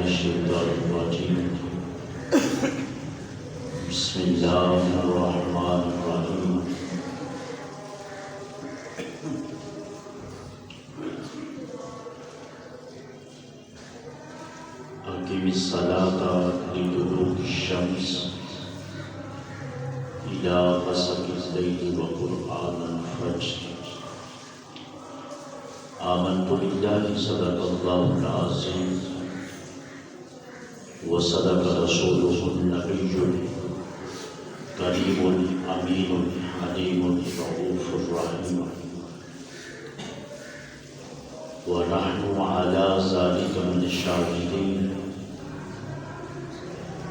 الشيطان الرجيم بسم الله الرحمن الرحيم أقم الصلاة لدلوك الشمس إلى غسق الليل وقرآن الفجر آمنت بالله صدق الله العظيم وصدق رسوله النبي الكريم الأمين الحليم الرؤوف الرحيم ونحن على ذلك من الشاهدين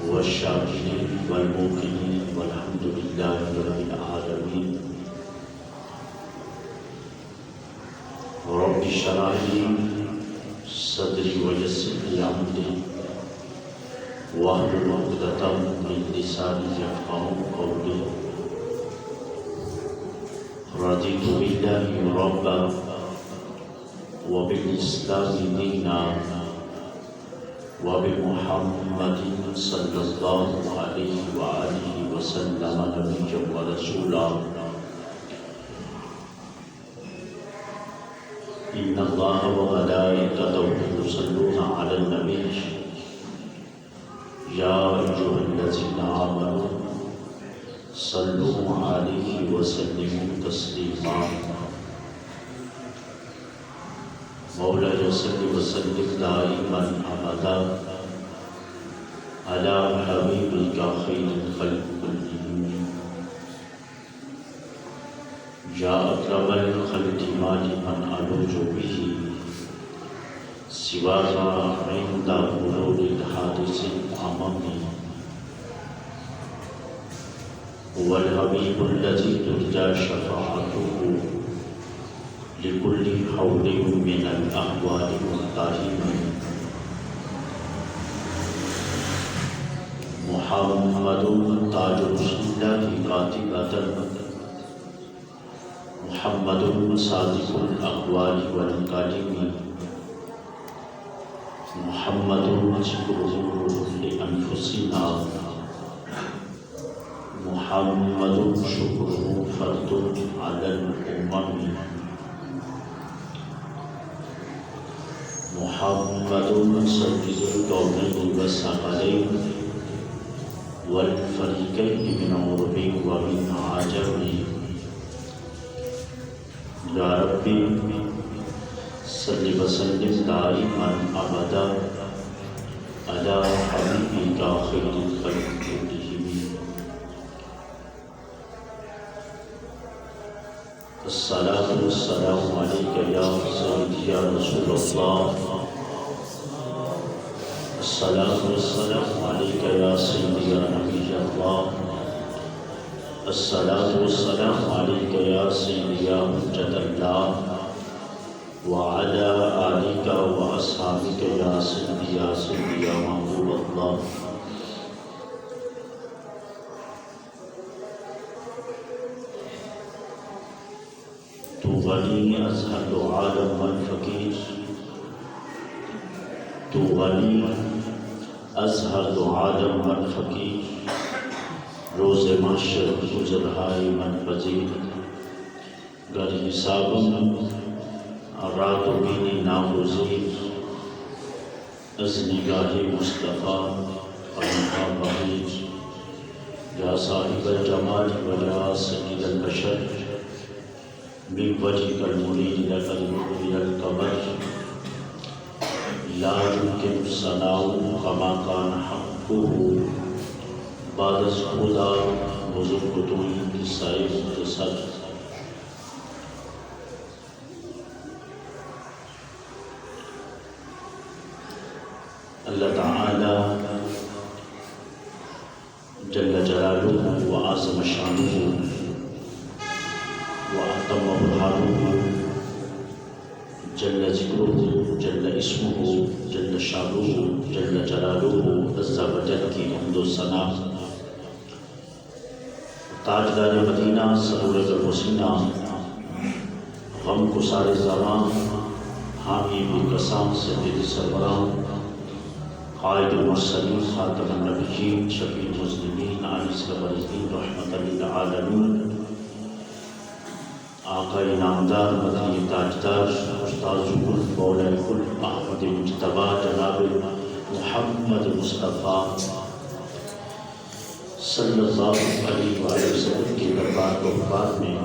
والشاكرين والموقنين والحمد لله رب العالمين رب اشرح لي صدري ويسر لي امري واحلل عقدة من لساني يفقهوا قولي رضيت بالله ربا وبالإسلام دينا وبمحمد صلى الله عليه وآله وسلم نبيا ورسولا إن الله وملائكته يصلون على النبي يا أيها الذين آمنوا صلوا عليه وسلموا تسليما مولاي صل وسلم دائما أبدا على حبيبك خير الخلق كلهم يا أكرم الخلق ما لمن ألوذ به سواك عند مرور الحادث أمامي هو الحبيب الذي ترجى شفاعته لكل حول من الأحوال والتاهم محمد تاج رسول الله قاتبة محمد صادق الأقوال والكلم محمد ذكره لأنفسنا محمد شكره فرد على الأمم محمد سيد الكونين والثقلين والفريقين من عرب ومن عجم يا ربي صل وسلم دائما ابدا على حبيبك خير الخلق كلهم الصلاة والسلام عليك يا سيدي يا رسول الله الصلاة والسلام عليك يا سيدي يا نبي الله الصلاة والسلام عليك يا سيدي يا حجة الله وعلى آلك وأصحابك يا سيدي يا سيدي يا محبوب الله تو غنی از هر عالم من فقیر تو غنی از هر عالم من فقیر روز محشر گزرهای من پذیر گر حسابم رات و بینی ناگزیر از نگاه مصطفیٰ قلمها بغیر یا صاحب الجمال و یا سید البشر من وجهك المنير لك النور إلى القمر لا يمكن ثناؤه كما كان حقه بعد خدا بزرگ توئی قصۂ مختصر اللہ تعالی جل جلالہ و عظم شانہ وأتم برهانه جل ذكره جل اسمه جل شانه جل جلاله عز وجل کی حمد و ثنا تاجدار مدینہ سرور الحسینہ غم کو سارے زبان حامی بھی کسان سے دل سربراہ قائد المرسلین خاتم النبیین شفیع المذنبین انیس الغریبین رحمۃ للعالمین آقا انعامدار مدنی تاجدار استاذ مولا کل احمد مجتبیٰ جناب محمد مصطفیٰ صلی اللہ علیہ وآلہ وسلم کے دربار قربان میں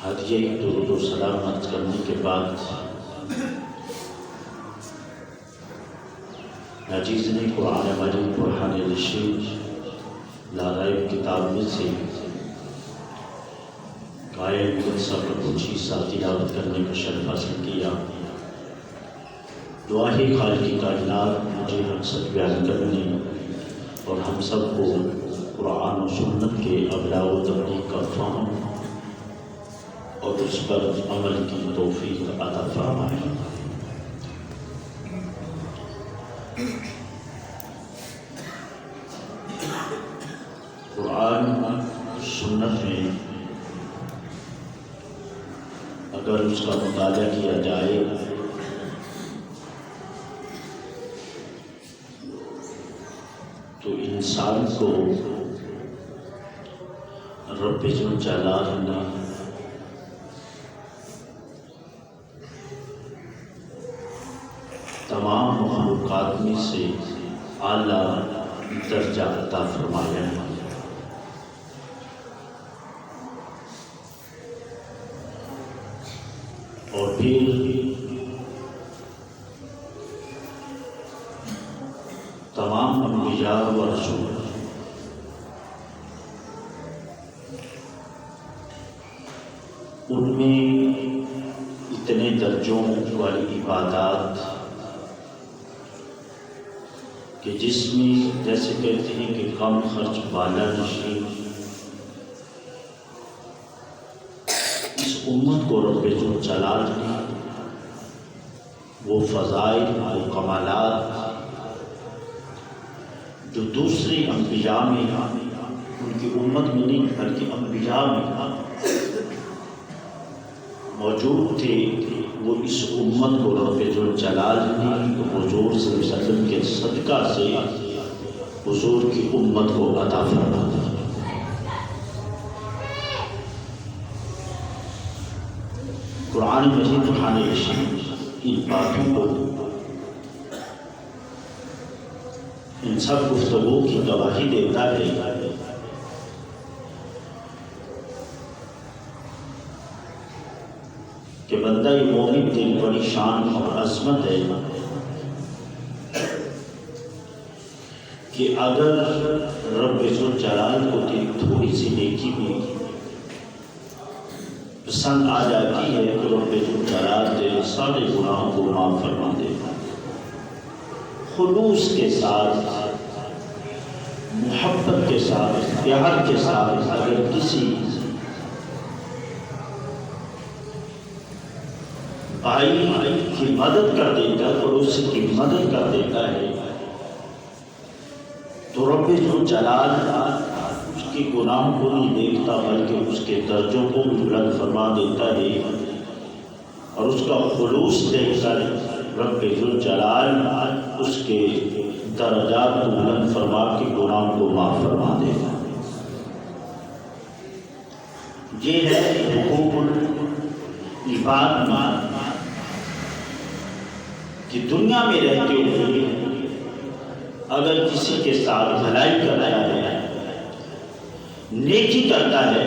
ہدیہ درود و سلام عرض کرنے کے بعد ناچیز نے قرآن مجید برہان رشید لا ریب کتاب میں سے قائم قدسہ پر کچھ حصہ تلاوت کرنے کا شرف حاصل کیا۔ دعا ہے خالق کائنات مجھے حق سچ بیان کرنے اور ہم سب کو قرآن و سنت کے ابلاغ و تبلیغ کا فہم اور اس پر عمل کی توفیق عطا فرمائے۔ قرآن سنت میں اگر اس کا مطالعہ کیا جائے تو انسان کو رب ذو جلال نے تمام مخلوقات میں سے اعلیٰ درجہ عطا فرمایا ہے۔ اور پھر تمام انبیاء و رسول ان میں اتنے درجوں والی عبادات کہ جس میں جیسے کہتے ہیں کہ کم خرچ بالا نشین، اس امت کو رب ذو جلال نے وہ فضائل و کمالات جو دوسرے انبیاء میں ان کی امت میں نہیں بلکہ انبیاء میں موجود تھے، وہ اس امت کو رب ذو جلال نے حضور صلی اللہ علیہ وسلم کے صدقہ سے حضور کی امت کو عطا فرما دی۔ قرآن مجید برہان رشید ان باتوں کو، ان سب گفتگو کی گواہی دیتا ہے کہ بندہ مومن تیری بڑی شان اور عظمت ہے کہ اگر رب ذو جلال کو تیری تھوڑی سی نیکی بھی پسند آ جاتی ہے تو رب ذو جلال تیرے سارے گناہوں کو معاف فرما دے گا۔ خلوص کے ساتھ، محبت کے ساتھ، پیار کے ساتھ اگر کسی بھائی کی مدد کر دیتا ہے، پڑوسی کی مدد کر دیتا ہے تو رب ذو جلال اس کے گناہوں کو نہیں دیکھتا بلکہ اس کے درجوں کو بھی بلند فرما دیتا ہے، اور اس کا خلوص دیکھ کر رب ذو جلال اس کے درجات کو بلند فرما کے گناہوں کو معاف فرما دے گا۔ یہ ہے حقوق العباد کہ دنیا میں رہتے ہوئے اگر کسی کے ساتھ بھلائی کرتا ہے، نیکی کرتا ہے،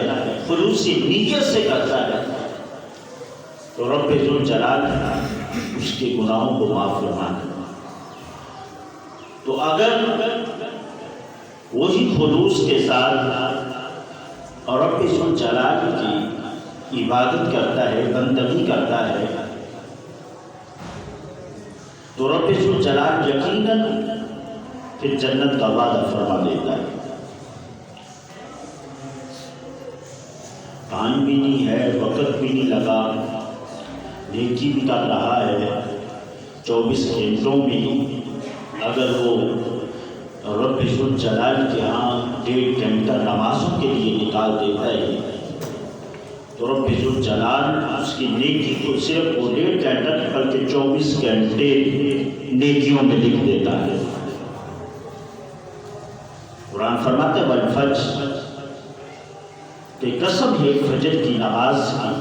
خلوصی نیت سے کرتا ہے تو رب ذو جلال اس کے گناہوں کو معاف فرما دے گا۔ تو اگر وہی خلوص کے ساتھ اور رب ذو جلال کی عبادت کرتا ہے، بندگی کرتا ہے تو رب ذو جلال یقیناً پھر جنت کا وعدہ فرما دیتا ہے۔ ٹائم بھی نہیں ہے، وقت بھی نہیں لگا، نیکی بھی کر رہا ہے، 24 گھنٹوں میں اگر وہ رب ذو جلال کے ہاں 1.5 گھنٹہ نمازوں کے لیے نکال دیتا ہے تو رب ذوالجلال اس کی نیکی کو صرف وہ 1.5 گھنٹہ بلکہ 24 گھنٹے نیکیوں میں لکھ دیتا ہے۔ قرآن فرماتے ہیں والفجر، کہ قسم ہے فجر کی نماز کی۔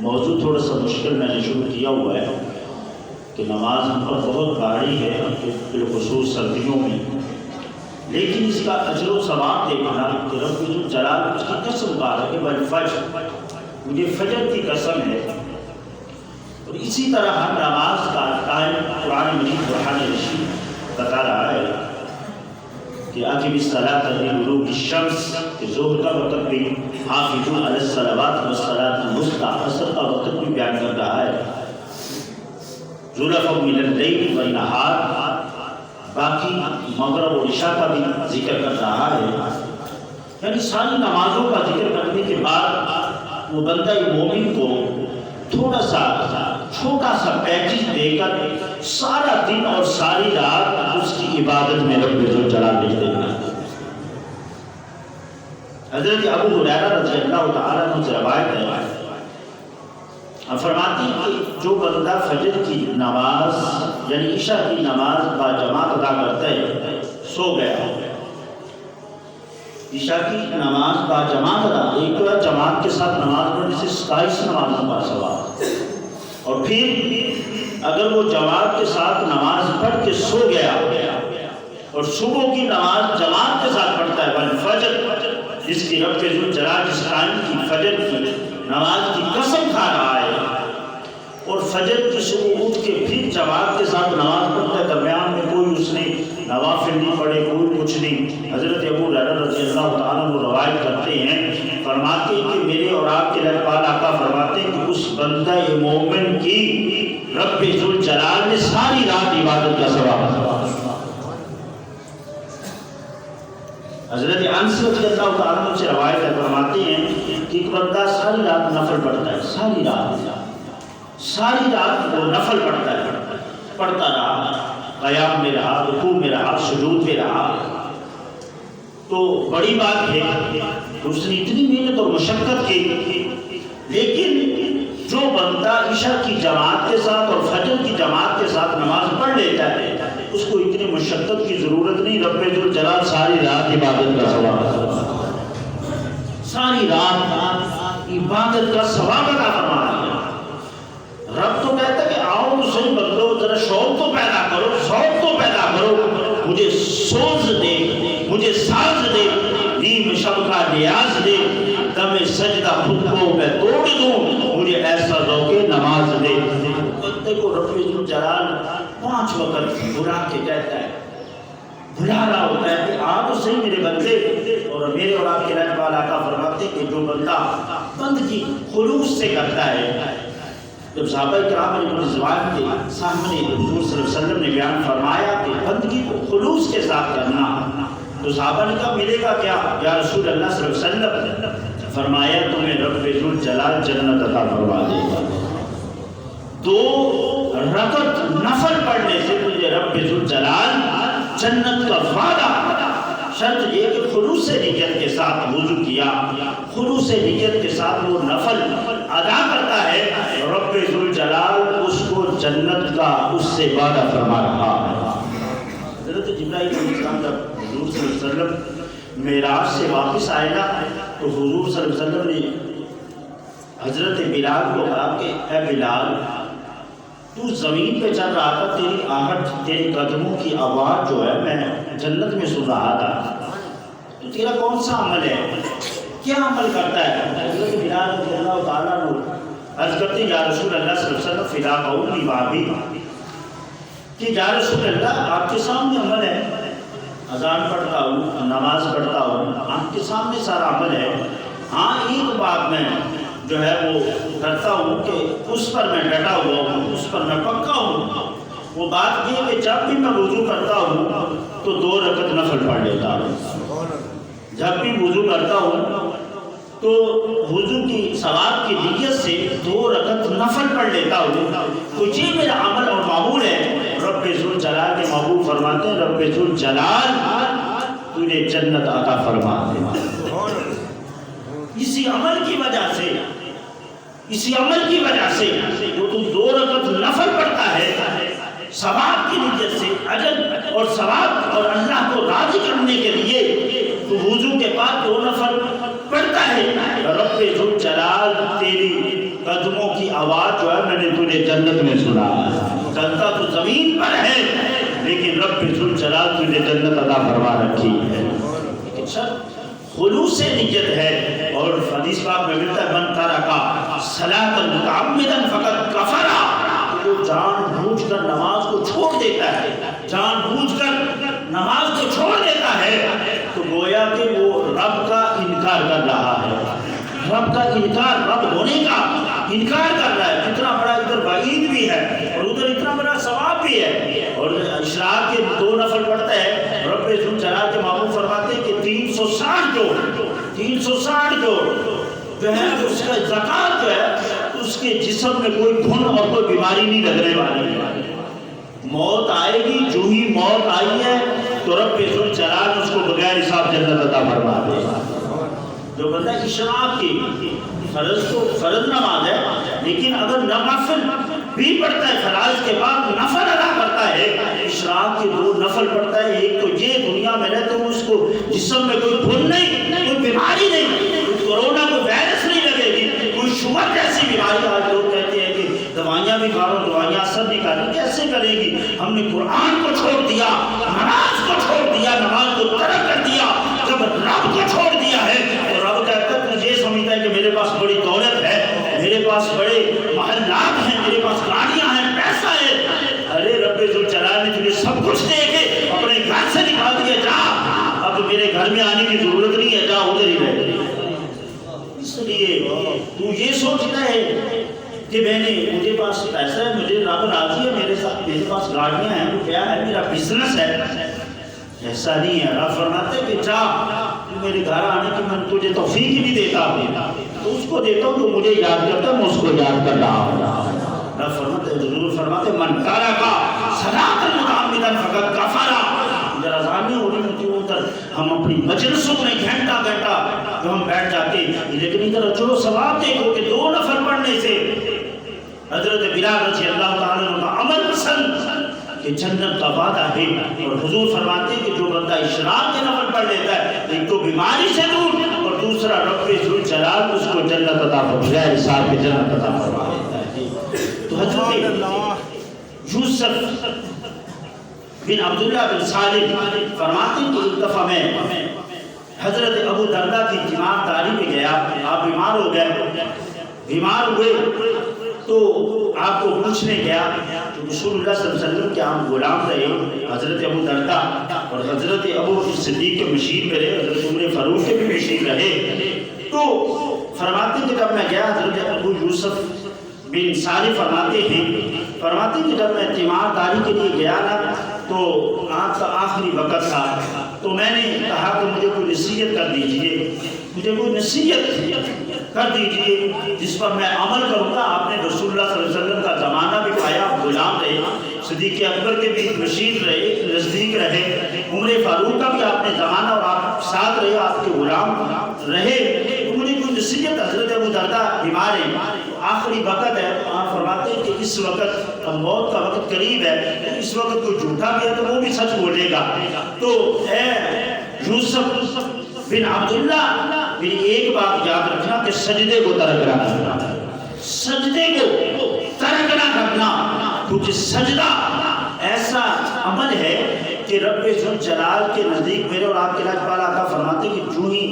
موضوع تھوڑا سا مشکل میں نے شروع کیا ہوا ہے کہ نماز ہم پر بہت بھاری ہے بالخصوص سردیوں میں، لیکن اس کا اجر و ثواب دیکھنا کہ رب ذوالجلال اس کی قسم کہا ہے کہ والفجر، مجھے فجر کی قسم ہے۔ اور اسی طرح ہر نماز کا ٹائم قرآن مجید برہان رشید بتا رہا ہے کہ اقم الصلاۃ لدلوک الشمس، کہ ظہر کا وقت بھی حافظوا علی الصلوات والصلاۃ الوسطیٰ، عصر کا وقت بھی بیان کر رہا ہے، زلفا من اللیل والنہار، باقی مغرب و عشاء کا بھی ذکر کر رہا ہے۔ یعنی ساری نمازوں کا ذکر کرنے کے بعد وہ بندہ مومن کو تھوڑا سا چھوٹا سا پیکج دے کر سارا دن اور ساری رات اس کی عبادت میں رب ذوالجلال لکھ دینا۔ حضرت ابو ہریرہ رضی اللہ تعالیٰ عنہ سے روایت ہے، فرماتے ہیں کہ جو بندہ فجر کی نماز یعنی عشاء کی نماز با جماعت ادا کرتا ہے سو گیا۔ عشاء کی نماز با جماعت ادا، ایک تو ہے جماعت کے ساتھ نماز پڑھنے سے 27 نمازوں کا ثواب، اور پھر اگر وہ جماعت کے ساتھ نماز پڑھ کے سو گیا اور صبح کی نماز جماعت کے ساتھ پڑھتا ہے والفجر، جس کی رب ذوالجلال جس ٹائم کی فجر کی نماز کی قسم کھا رہا ہے، اور فجر کی صبح اٹھ کے پھر جماعت کے ساتھ نماز پڑھتا ہے، درمیان میں کوئی اس نے نوافل نہیں پڑھے، کوئی کچھ نہیں۔ حضرت ابو ہریرہ رضی اللہ تعالیٰ عنہ روایت کرتے ہیں، فرماتے ہیں کہ میرے اور آپ کے لقبال آقا فرماتے ہیں کہ اس بندہ مومن کی رب ذوالجلال نے ساری رات عبادت کا ثواب۔ حضرت انس رضی اللہ تعالیٰ عنہ سے روایت ہے، فرماتے ہیں کہ ایک بندہ ساری رات نفل پڑھتا ہے، ساری رات وہ نفل پڑھتا رہا، قیام میں رہا، رکوع میں رہا، سجود میں رہا، تو بڑی بات ہے کہ اس نے اتنی محنت اور مشقت کی، لیکن جو بندہ عشاء کی جماعت کے ساتھ اور فجر کی جماعت کے ساتھ نماز پڑھ لیتا ہے اس کو اتنی مشقت کی ضرورت نہیں، رب ذوالجلال ساری رات عبادت کا ثواب، ساری رات عبادت کا ثواب عطا فرما رہا ہے۔ رب تو کہتا ہے کہ آؤ تو صحیح بندو، ذرا شوق تو پیدا کرو، شوق تو پیدا کرو، مجھے سوز دے، مجھے ساز دے، نیم شب کا نیاز دے، دم سجدہ خود کو میں توڑ دوں، مجھے ایسا ذوق نماز دے۔ بندے کو رب ذوالجلال 5 وقت بلا کے کہتا ہے، بلا رہا ہوتا ہے کہ آ تو صحیح میرے بندے، اور میرے اور آپ کے رہنے والا آقا فرماتے کہ جو بندہ بندگی خلوص سے کرتا ہے، جب صحابہ کرام علیہ رضوان کے سامنے حضور صلی اللہ علیہ وسلم نے بیان فرمایا کہ بندگی کو خلوص کے ساتھ کرنا، تو صحابہ نے کہا ملے گا کیا یا رسول اللہ صلی اللہ علیہ وسلم؟ فرمایا تمہیں رب ذوالجلال جنت عطا فرما دے گا۔ 2 رکعت نفل پڑھنے سے تجھے رب ذوالجلال جنت کا وعدہ، شرط یہ کہ خلوص نیت کے ساتھ وضو کیا، خلوص نیت کے ساتھ وہ نفل ادا کرتا ہے، رب ذوالجلال اس کو جنت کا اس سے وعدہ فرما رہا ہے۔ حضرت جبرائیل علیہ السلام جب حضور صلی اللہ علیہ وسلم معراج سے واپس آئے نا، تو حضور صلی اللہ علیہ وسلم نے حضرت بلال کو کہا کہ اے بلال، تو زمین پہ چل رہا تھا، تیری آہٹ، تیری قدموں کی آواز جو ہے میں جنت میں سن رہا تھا، تو تیرا کون سا عمل ہے، کیا عمل کرتا ہے؟ حضرت بلال رضی اللہ تعالیٰ عنہ عرض کرتے یا رسول اللہ صلی اللہ علیہ وسلم فدا قولی بابی، کہ یا رسول اللہ آپ کے سامنے عمل ہے، اذان پڑھتا ہوں، نماز پڑھتا ہوں، آپ کے سامنے سارا عمل ہے، ہاں ایک بات میں جو ہے وہ کرتا ہوں کہ اس پر میں ڈٹا ہوا ہوں، اس پر میں پکا ہوں، وہ بات یہ کہ جب بھی میں وضو کرتا ہوں تو 2 رکعت نفل پڑھ لیتا ہوں، جب بھی وضو کرتا ہوں تو وضو کی ثواب کی نیت سے 2 رکعت نفل پڑھ لیتا ہوں، تو یہ میرا عمل اور معمول ہے۔ رب ذوالجلال کے محبوب فرماتے ہیں رب ذوالجلال تجھے جنت عطا فرما دے۔ اسی عمل کی وجہ سے جو تم 2 رکعت نفل پڑھتا ہے ثواب کی نیت سے، اجر اور ثواب اور اللہ کو راضی کرنے کے لیے تو وضو کے بعد 2 نفل پڑھتا ہے، رب ذوالجلال تیری قدموں کی آواز جو ہے میں نے تجھے جنت میں سنا، چلتا تو زمین پر ہے لیکن رب ذوالجلال تجھے جنت عطا فرما رکھی ہے۔ لیکن سر خلوص نیت ہے، اور حدیث پاک میں ملتا ہے من ترک صلاۃ متعمدا فقد کفر، جو جان بوجھ کر نماز کو چھوڑ دیتا ہے، جان بوجھ کر نماز کو چھوڑ دیتا ہے تو گویا کہ وہ رب کا انکار کر رہا ہے، رب کا انکار، رب ہونے کا انکار کر رہا ہے۔ اتنا بڑا ادھر وعید بھی ہے اور ادھر اتنا بڑا ثواب بھی ہے، اور اشراق کے 2 نفل پڑھتا ہے، رب ذوالجلال کے محبوب فرماتے ہیں کہ 360 جوڑ جو ہے اس کا زکات جو ہے اس کے جسم میں کوئی گھن اور کوئی بیماری نہیں لگنے والی ہے۔ موت آئے گی، جو ہی موت آئی ہے تو رب ذوالجلال اس کو بغیر حساب جنت عطا فرما دے گا۔ جو بندہ اشراق کی فرض نماز ہے لیکن اگر نوافل بھی پڑھتا ہے، فرائض کے بعد نفل ادا کرتا ہے، اشراق کے 2 نفل پڑھتا ہے، ایک تو یہ دنیا میں رہتے ہوئے اس کو جسم میں کوئی گھن نہیں، کوئی بیماری نہیں، کوئی کورونا کوئی وائرس نہیں لگے گی، کوئی شوگر جیسی بیماری۔ آج لوگ کہتے ہیں کہ دوائیاں بھی کھا رہا ہوں، دوائیاں اثر نہیں کر رہی، کیسے کرے گی؟ ہم نے قرآن کو چھوڑ دیا، نماز کو چھوڑ دیا، نماز کو ترک کر دیا، جب رب کو چھوڑ دیا ہے تو رب کہتا ہے تو یہ سمجھتا ہے کہ میرے پاس بڑی دولت ہے، میرے پاس بڑے محلات ہیں، میرے پاس گاڑیاں ہیں، پیسہ ہے۔ ارے رب ذوالجلال نے تجھے سب کچھ دے کے اپنے گھر سے نکال دیا، جا اب میرے گھر میں آنے کی ضرورت نہیں ہے، جا ادھر ہی رہ۔ اس لیے تو یہ سوچتا ہے کہ مجھے پاس پیسہ ہے، مجھے رب راضی ہے میرے ساتھ، میرے پاس گاڑیاں ہیں، روپیہ ہے، میرا بزنس ہے، ایسا نہیں ہے۔ رب فرماتے ہیں کہ جا میرے گھر آنے کی میں تجھے توفیق ہی نہیں دیتا ہوں، تو اس کو دیتا ہوں تو مجھے یاد کرتا ہے، میں اس کو یاد کر رہا ہوں۔ رب فرماتے ہیں، حضور فرماتے ہیں من ترک صلاۃ متعمدا فقد کفر۔ ذرا ضامن ہو رہی ہوتی ادھر ہم اپنی مجلسوں میں گھنٹہ جو ہم بیٹھ جاتے ہیں، لیکن ادھر جو ثواب دیکھو کہ 2 نفل پڑھنے سے حضرت بلال رضی اللہ تعالیٰ عنہ کا عمل پسند کہ جنت کا وعدہ ہے، اور حضور فرماتے ہیں کہ جو بندہ اشراق کے نفل پڑھ لیتا ہے ایک تو بیماری سے دور، اور دوسرا رب ذوالجلال اس کو جنت عطا بغیر حساب کے جنت عطا فرما دیتا ہے۔ تو حضرت یوسف بن عبداللہ بن سالم فرماتے ہیں کہ ایک دفعہ میں حضرت ابو دردہ کی تیمارداری میں گیا، آپ بیمار ہو گئے، بیمار ہوئے تو آپ کو پوچھنے گیا کہ رسول اللہ صلی اللہ علیہ وسلم کے عام غلام رہے حضرت ابو دردہ، اور حضرت ابو صدیق کے مشیر میں رہے، حضرت عمر فاروق کے بھی مشیر رہے۔ تو فرماتے ہیں کہ جب میں گیا، حضرت ابو یوسف بن سالم فرماتے ہیں کہ جب میں تیمارداری کے لیے گیا نا تو آج کا آخری وقت تھا، تو میں نے کہا کہ مجھے کوئی نصیحت کر دیجئے، مجھے کوئی نصیحت کر دیجئے جس پر میں عمل کروں گا۔ آپ نے رسول اللہ صلی اللہ علیہ وسلم کا زمانہ بھی پایا، غلام رہے، صدیق اکبر کے بھی مشیر رہے، نزدیک رہے، عمر فاروق کا بھی آپ نے زمانہ اور آپ ساتھ رہے، آپ کے غلام رہے، تو مجھے کوئی نصیحت۔ حضرت ابو دردہ بیمار ہیں، آخری وقت ہے، آپ فرماتے ہیں کہ اس وقت موت کا وقت قریب ہے، اس وقت کوئی جھوٹا بھی ہے تو وہ بھی سچ بولے گا، تو اے یوسف بن عبداللہ میری ایک بات یاد رکھنا کہ سجدے کو ترک نہ کرنا، سجدے کو ترک نہ کرنا، کیونکہ سجدہ ایسا عمل ہے کہ رب ذوالجلال کے نزدیک میرے اور آپ کے لاجپال آقا فرماتے کہ جو ہی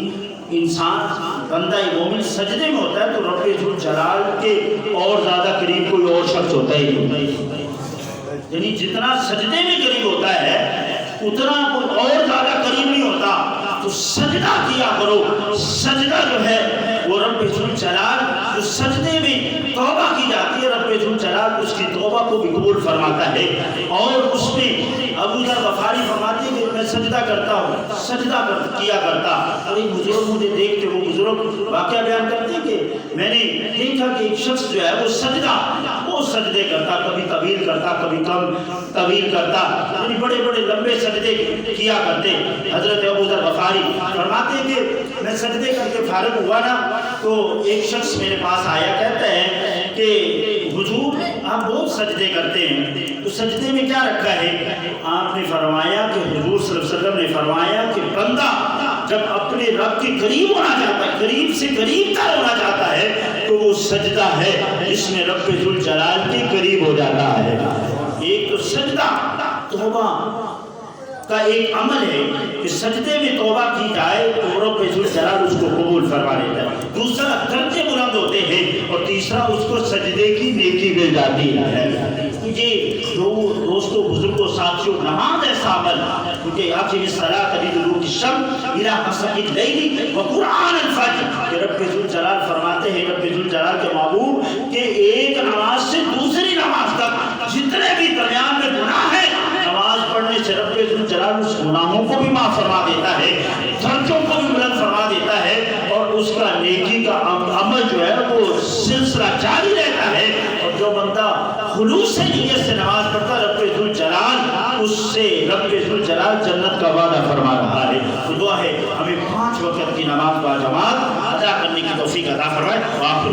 انسان بندہ مومن سجدے میں ہوتا ہے تو رب ذوالجلال کے اور زیادہ قریب کوئی اور شخص ہوتا ہی نہیں، یعنی جتنا سجدے میں قریب ہوتا ہے اتنا کوئی اور زیادہ قریب نہیں ہوتا۔ تو سجدہ کیا کرو، سجدہ جو ہے وہ رب ذوالجلال جو سجدے میں توبہ کی جاتی ہے، رب ذوالجلال اس کی توبہ کو بھی قبول فرماتا ہے، اور اس میں ابو ذر غفاری فرماتے ہیں کہ میں سجدہ کرتا ہوں، سجدہ کیا کرتا، اور ایک بزرگ مجھے دیکھتے، وہ بزرگ واقعہ بیان کرتے ہیں کہ میں نے دیکھا کہ ایک شخص جو ہے وہ سجدے کرتا، کبھی طویل کرتا، کبھی کم طویل کرتا، یعنی بڑے بڑے لمبے سجدے کیا کرتے۔ حضرت ابو ذر غفاری فرماتے ہیں کہ میں سجدے کر کے فارغ ہوا نا تو ایک شخص میرے پاس آیا، کہتا ہے کہ حضور آپ بہت سجدے کرتے ہیں، تو سجدے میں کیا رکھا ہے؟ آپ نے فرمایا کہ حضور صلی اللہ علیہ وسلم نے فرمایا کہ بندہ جب اپنے رب کے قریب ہونا چاہتا ہے، قریب سے قریب تر ہونا چاہتا ہے، تو وہ سجدہ ہے جس میں رب ذوالجلال کے قریب ہو جاتا ہے۔ ایک تو سجدہ توبہ کا ایک عمل ہے کہ سجدے میں توبہ کی جائے تو رب ذوالجلال اس کو قبول فرما لیتا ہے، دوسرا درجے بلند ہوتے ہیں، اور تیسرا اس کو سجدے کی نیکی مل جاتی ہے۔ یہ دوستوں بزرگوں ساتھیوں نماز ایسا عمل کیونکہ اقیم الصلاۃ لدلوک الشمس الی غسق اللیل وقرآن الفجر، کہ رب ذوالجلال فرماتے ہیں، رب ذوالجلال کے محبوب کہ ایک نماز سے دوسری نماز تک جتنے بھی درمیان میں گناہ ہیں، نماز پڑھنے سے رب ذوالجلال اس گناہوں کو بھی معاف فرما دیتا ہے، درجوں کو بھی بلند فرما دیتا ہے، اور اس کا نیکی کا عمل جو ہے وہ سلسلہ جاری رہتا ہے۔ اور جو بندہ خلوص سے نیت سے نماز پڑھتا ہے، رب ذوالجلال اس سے رب ذوالجلال جنت کا وعدہ فرما رہا ہے۔ تو دعا ہے ہمیں 5 وقت کی نماز با جماعت ادا کرنے کی توفیق عطا فرمائے۔